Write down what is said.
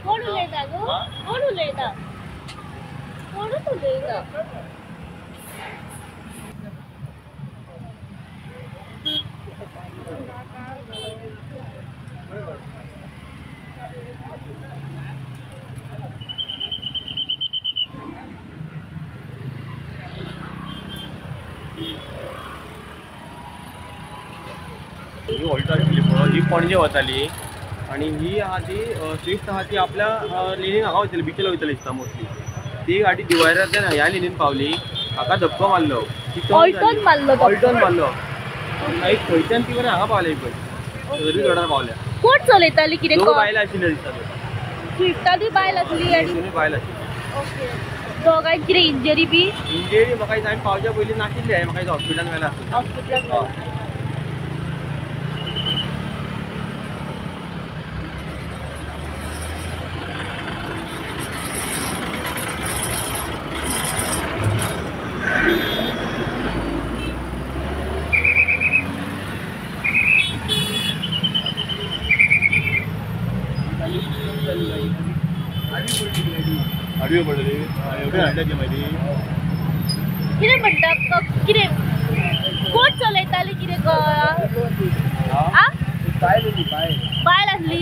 कोण उलयता गो? कोण उलयता? कोणूच उलयता? ही ऑल्टो आशिल्ली पळय ही पणजे वताली आणि ही आहा ती स्विफ्ट आहा ती आपल्या लेनीन हांगा वयतली बिचेला वयतली दिसता मोस्टली ती गाडी डिवायडरांतल्यान ह्या लेनीन पावली हाका धक्को मारलो ऑल्टोन मारलो एक खंयच्यान ती बरें हांगा पावले पळय सदरी रोडार पावल्या कोण चलयताली कितें दोन बायलां आशिल्ले दिसता स्विफ्टाची बायल आसली आनी दोन बायल आशिल्ली ओके दोगांय कितें इंजरी बी इंजरी म्हाका दिसता हांवें पावच्या पयलीं नाशिल्ली हांवें म्हाका हॉस्पिटलान व्हेला हॉस्पिटलान आडवी पडली एवढी हाडल्याची माहिती कितें म्हणटा कितें कोण चलयताली कितें बायल बायल आसली